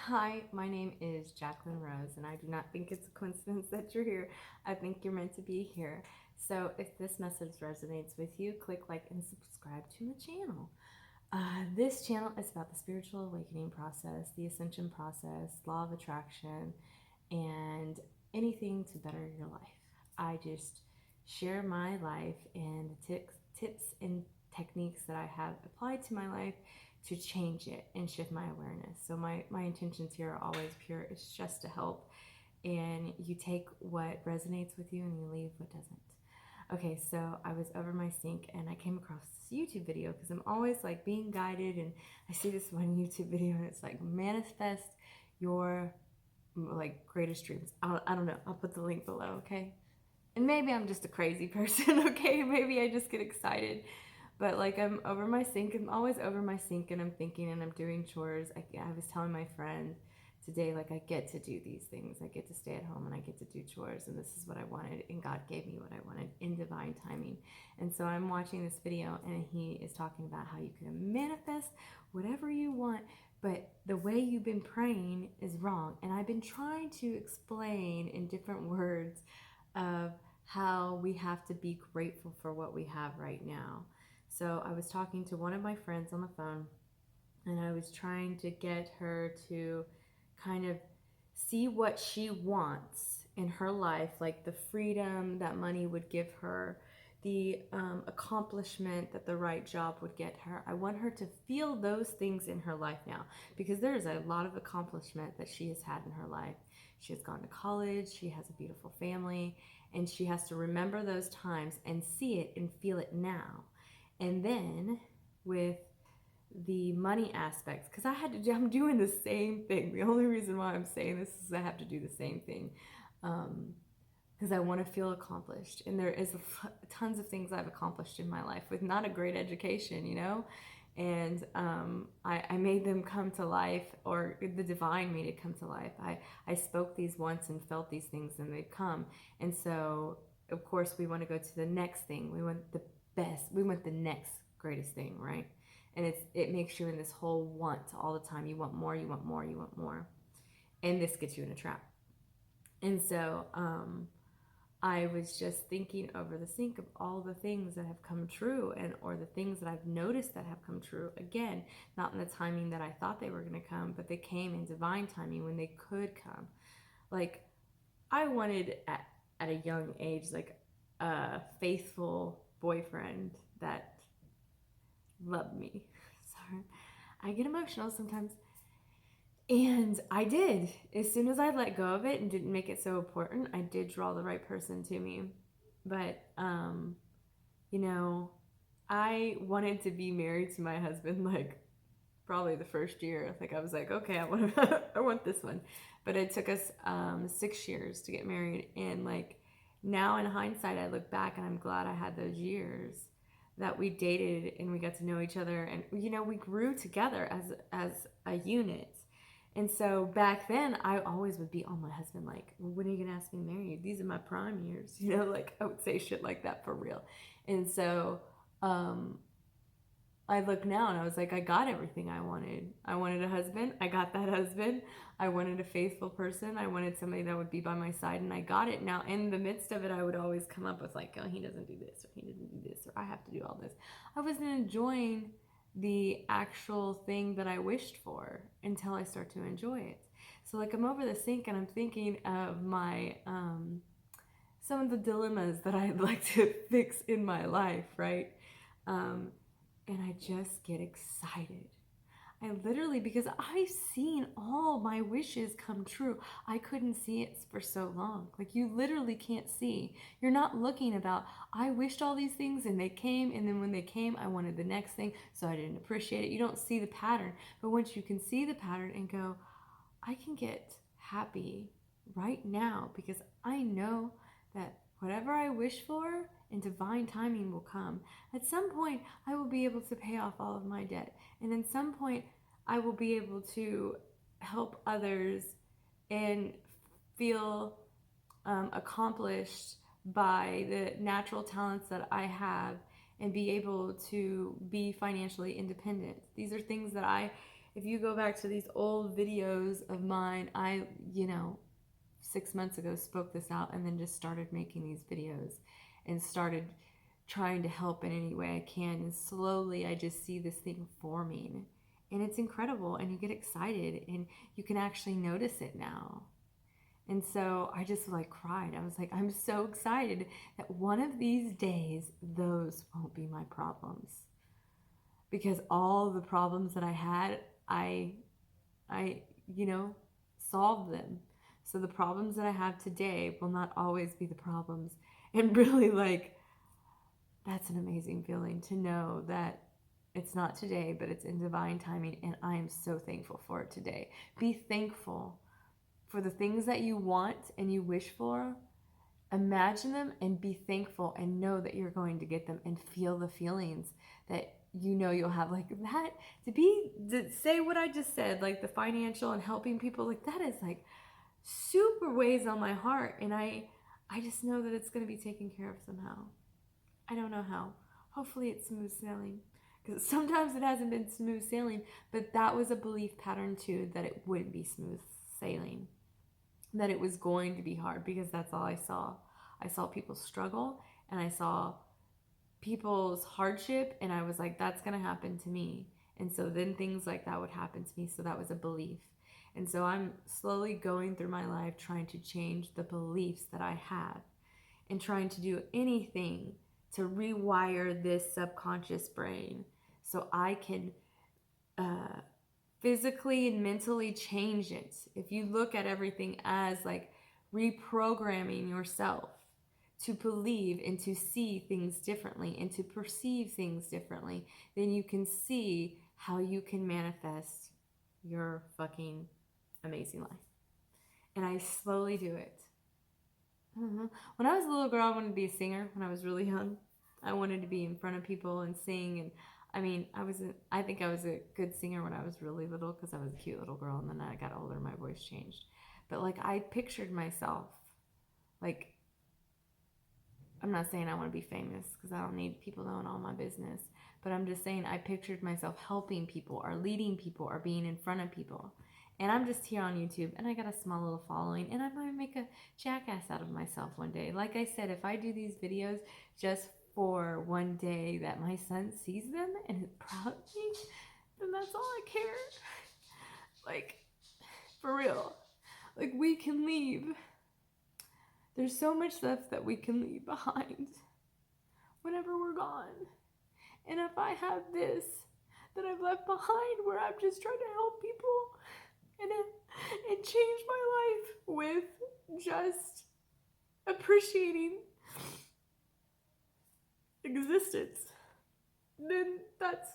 Hi, my name is Jacqueline Rose, and I do not think it's a coincidence that you're here. I think you're meant to be here. So, if this message resonates with you, click like and subscribe to my channel. This channel is about the spiritual awakening process, the ascension process, law of attraction, and anything to better your life. I just share my life and the tips and techniques that I have applied to my life to change it and shift my awareness. So my intentions here are always pure. It's just to help, and you take what resonates with you and you leave what doesn't. Okay, so I was over my sink and I came across this YouTube video because I'm always like being guided, and I see this one YouTube video and it's like manifest your like greatest dreams. I don't know. I'll put the link below, okay? And maybe I'm just a crazy person, okay? Maybe I just get excited. But like I'm over my sink, I'm always over my sink and I'm thinking and I'm doing chores. I was telling my friend today, like I get to do these things. I get to stay at home and I get to do chores, and this is what I wanted, and God gave me what I wanted in divine timing. And so I'm watching this video and he is talking about how you can manifest whatever you want, but the way you've been praying is wrong. And I've been trying to explain in different words of how we have to be grateful for what we have right now. So I was talking to one of my friends on the phone, and I was trying to get her to kind of see what she wants in her life, like the freedom that money would give her, the accomplishment that the right job would get her. I want her to feel those things in her life now, because there's a lot of accomplishment that she has had in her life. She has gone to college, she has a beautiful family, and she has to remember those times and see it and feel it now. And then with the money aspects, because I'm doing the same thing. The only reason why I'm saying this is I have to do the same thing, because I want to feel accomplished. And there is tons of things I've accomplished in my life with not a great education, and I made them come to life, or the divine made it come to life. I spoke these once and felt these things, and they've come. And so, of course, we want to go to the next thing. We want the best. We want the next greatest thing, right? And it makes you in this whole want all the time. You want more, you want more, you want more, and this gets you in a trap. And so I was just thinking over the sink of all the things that have come true, and or the things that I've noticed that have come true. Again, not in the timing that I thought they were going to come, but they came in divine timing when they could come. Like I wanted at a young age, like a faithful boyfriend that loved me. Sorry, I get emotional sometimes. And I did. As soon as I let go of it and didn't make it so important, I did draw the right person to me. But, you know, I wanted to be married to my husband like probably the first year. Like I was like, okay, I want this one. But it took us 6 years to get married. And like now in hindsight, I look back and I'm glad I had those years that we dated and we got to know each other, and we grew together as a unit. And so back then, I always would be on my husband, like, well, when are you going to ask me to marry you? These are my prime years. Like I would say shit like that for real. And so um, I look now and I was like, I got everything I wanted. I wanted a husband. I got that husband. I wanted a faithful person. I wanted somebody that would be by my side, and I got it. Now, in the midst of it, I would always come up with like, oh, he doesn't do this, or he doesn't do this, or I have to do all this. I wasn't enjoying the actual thing that I wished for until I start to enjoy it. So like I'm over the sink and I'm thinking of my some of the dilemmas that I'd like to fix in my life, right? Um, and I just get excited. I literally, because I've seen all my wishes come true. I couldn't see it for so long. Like you literally can't see. You're not looking about, I wished all these things and they came, and then when they came, I wanted the next thing, so I didn't appreciate it. You don't see the pattern. But once you can see the pattern and go, I can get happy right now because I know that whatever I wish for in divine timing will come. At some point, I will be able to pay off all of my debt. And at some point, I will be able to help others and feel accomplished by the natural talents that I have, and be able to be financially independent. These are things that I If you go back to these old videos of mine, I, 6 months ago spoke this out and then just started making these videos and started trying to help in any way I can. And slowly I just see this thing forming. And it's incredible. And you get excited and you can actually notice it now. And so I just like cried. I was like, I'm so excited that one of these days, those won't be my problems. Because all the problems that I had, I, solved them. So the problems that I have today will not always be the problems. And really, like, that's an amazing feeling to know that it's not today, but it's in divine timing. And I am so thankful for it today. Be thankful for the things that you want and you wish for. Imagine them and be thankful and know that you're going to get them and feel the feelings that you'll have, like that. To say what I just said, like the financial and helping people, like that is like super weighs on my heart. And I just know that it's going to be taken care of somehow. I don't know how. Hopefully it's smooth sailing, because sometimes it hasn't been smooth sailing, but that was a belief pattern too, that it wouldn't be smooth sailing, that it was going to be hard, because that's all I saw. I saw people struggle and I saw people's hardship, and I was like, that's going to happen to me. And so then things like that would happen to me. So that was a belief. And so I'm slowly going through my life trying to change the beliefs that I have and trying to do anything to rewire this subconscious brain so I can physically and mentally change it. If you look at everything as like reprogramming yourself to believe and to see things differently and to perceive things differently, then you can see how you can manifest your fucking amazing life. And I slowly do it. When I was a little girl, I wanted to be a singer. When I was really young, I wanted to be in front of people and sing. And I mean, I think I was a good singer when I was really little, because I was a cute little girl, and then I got older, my voice changed. But like, I pictured myself, like, I'm not saying I want to be famous, because I don't need people knowing all my business, but I'm just saying I pictured myself helping people or leading people or being in front of people. And I'm just here on YouTube, and I got a small little following, and I'm going to make a jackass out of myself one day. Like I said, if I do these videos just for one day that my son sees them and is proud of me, then that's all I care. Like, for real. Like, we can leave. There's so much stuff that we can leave behind whenever we're gone. And if I have this that I've left behind, where I'm just trying to help people and change my life with just appreciating existence, then that's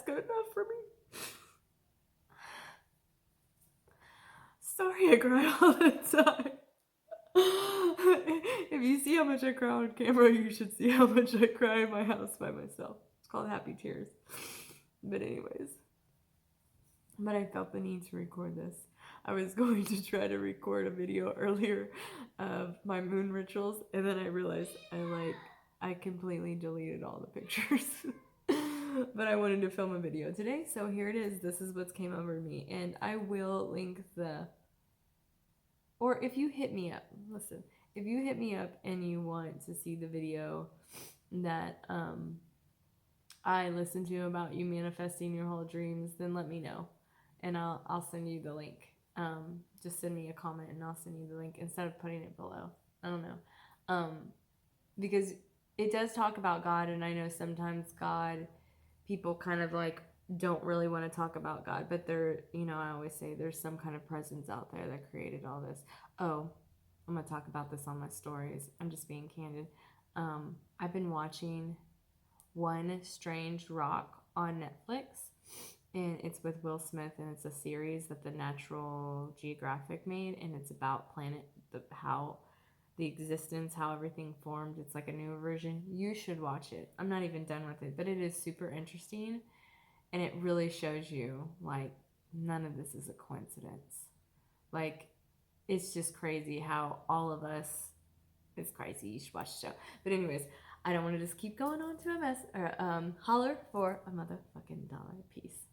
good enough for me. Sorry I cry all the time. If you see how much I cry on camera, you should see how much I cry in my house by myself. It's called Happy Tears. But anyways, I felt the need to record this. I was going to try to record a video earlier of my moon rituals, and then I realized I completely deleted all the pictures. But I wanted to film a video today, so here it is. This is what's came over me, and I will link or if you hit me up, listen, if you hit me up and you want to see the video that I listened to about you manifesting your whole dreams, then let me know, and I'll send you the link. Just send me a comment and I'll send you the link instead of putting it below. I don't know. Because it does talk about God, and I know sometimes people kind of like don't really want to talk about God, but I always say there's some kind of presence out there that created all this. Oh, I'm going to talk about this on my stories. I'm just being candid. I've been watching One Strange Rock on Netflix, and it's with Will Smith, and it's a series that the Natural Geographic made, and it's about how the existence, how everything formed. It's like a newer version. You should watch it. I'm not even done with it, but it is super interesting, and it really shows you, like, none of this is a coincidence. Like, it's just crazy how all of us, it's crazy. You should watch the show. But anyways, I don't want to just keep going on to a mess, or holler for a motherfucking dollar. Peace.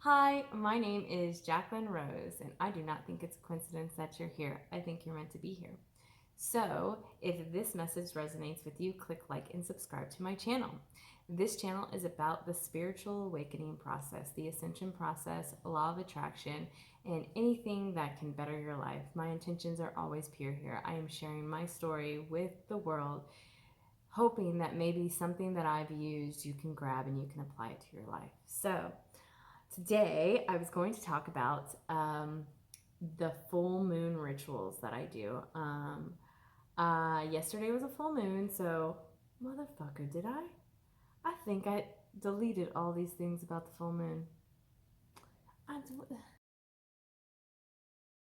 Hi, my name is Jacqueline Rose, and I do not think it's a coincidence that you're here. I think you're meant to be here. So, if this message resonates with you, click like and subscribe to my channel. This channel is about the spiritual awakening process, the ascension process, law of attraction, and anything that can better your life. My intentions are always pure here. I am sharing my story with the world, hoping that maybe something that I've used you can grab and you can apply it to your life. So, today I was going to talk about the full moon rituals that I do. Yesterday was a full moon, so motherfucker, did I? I think I deleted all these things about the full moon.